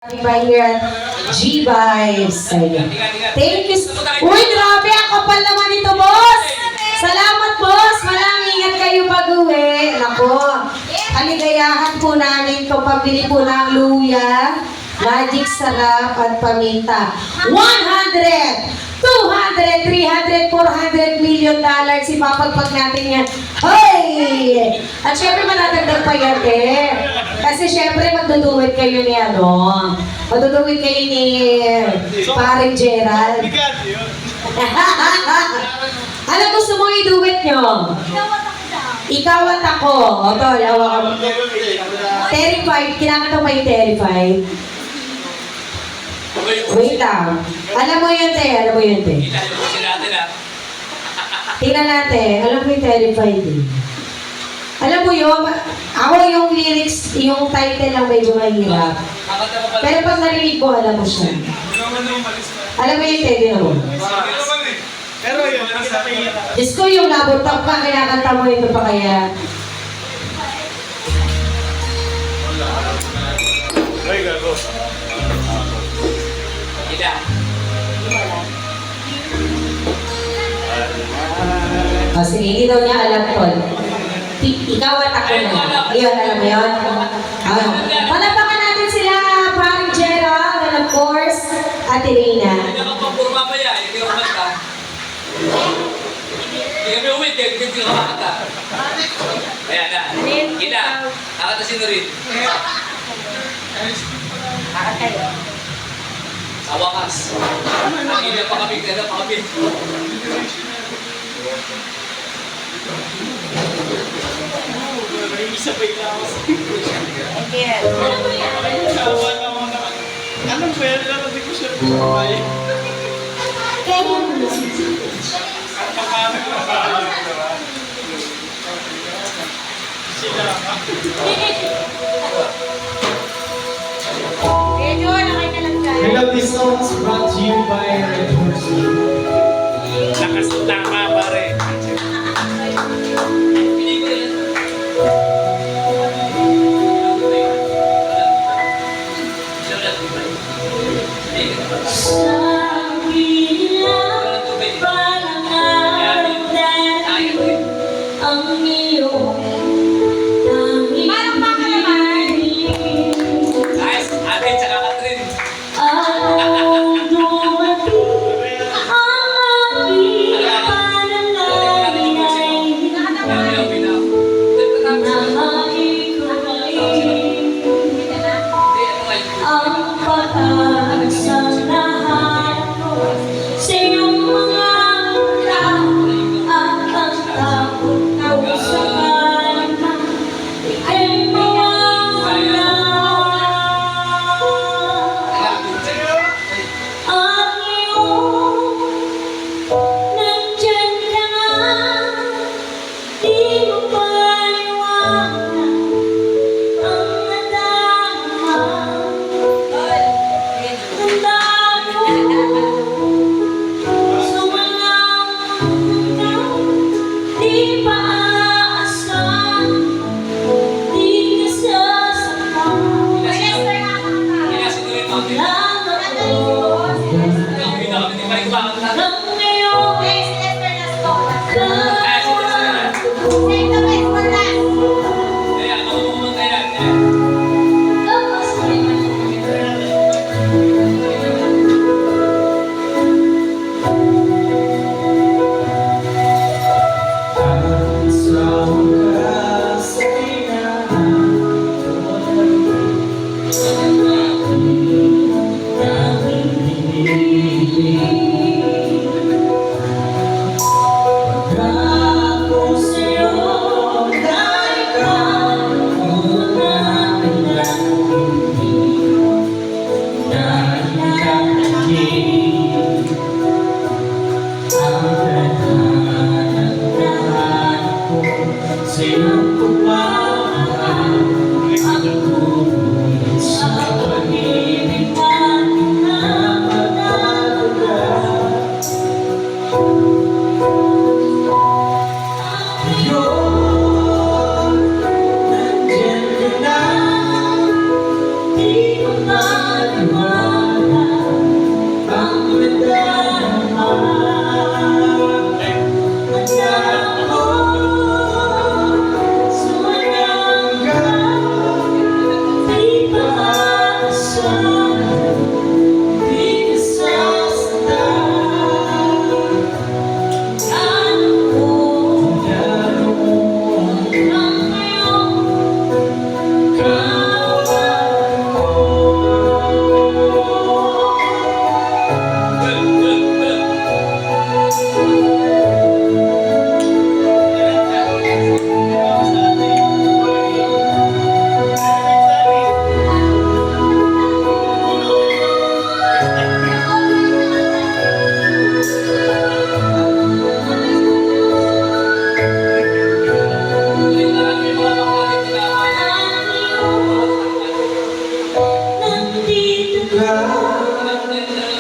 By here at G-Vibes. Thank you. Uy, grabe. Ang kapal naman ito, boss. Salamat, boss. Malang ingat kayo pag-uwi. Nako. Kaligayahan po namin ito. Pabili po ng luya, magic sarap at paminta. 100! 200, 300, 400 million dollars ipapagpag natin yan. Hoy! At syempre matatagdag pa yan eh. Kasi syempre magduduwit kayo ni ano. Magduduwit kayo ni paring Gerald. Ano gusto mo i-duwit nyo? Ikaw at ako. O to, lawa ka. Terrified. Kinakanta pa yung terrified. Wait lang. Alam mo yun, te. Alam mo yun, te. Tingnan natin. Alam mo yung terrified, eh. Alam mo yun, ako yung lyrics, yung title lang medyo mahirap. Pero pag narinig ko, alam mo siya. Alam mo yun, te, di naman. Pero yun, Diyos ko, yung nabutap ka, kaya kanta mo ito pa kaya. ay, gago. O sige, hindi daw niya alam to. Ikaw at ako na. Iyon, alam mo yun? Palapakan natin sila, paring Gerald, and of course, Ate Reyna. Hindi ka pang mamaya, hindi ka kumanta. Hindi kami uwit, hindi ka kumanta. Ayan na. Gina, nakata si Norin. Sa wakas. Hindi pa kami, kaya pa kami. Isa pa yung lawas. Again. Anong pwede lang hindi ko siya bumabay? Sila ka? Medyo, nakay ka lang dyan. I love this song is brought to you by Red Horse. Lakas tama, pare.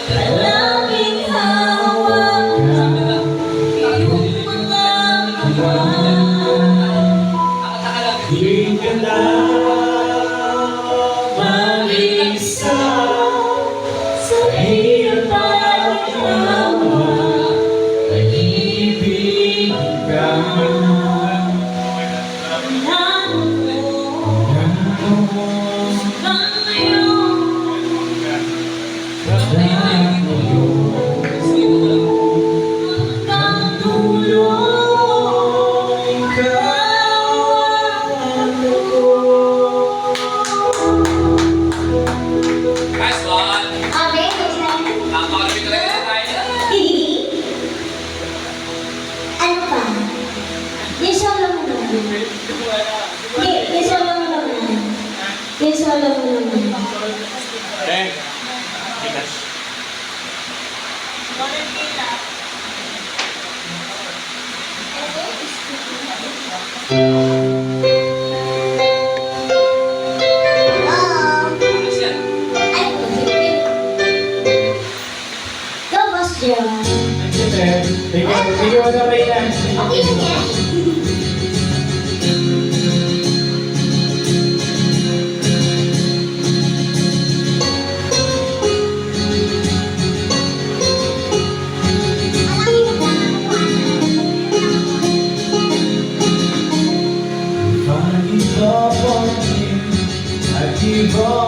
Palaging hawak iyong mga kamay. Di ka na mag-isa sa hirap at yawa. Nag-ibig ka. Nice one. Amen. Nakalapit talaga na tayo. Ano pa? Yung solo mo naman. Hindi, yung solo mo naman. Yung solo mo naman. Eh, Ginas. Ayos yan. Ay, go, Boss John. Bigyan mo na may lang. Okay lang yan. If I give up on you, I give up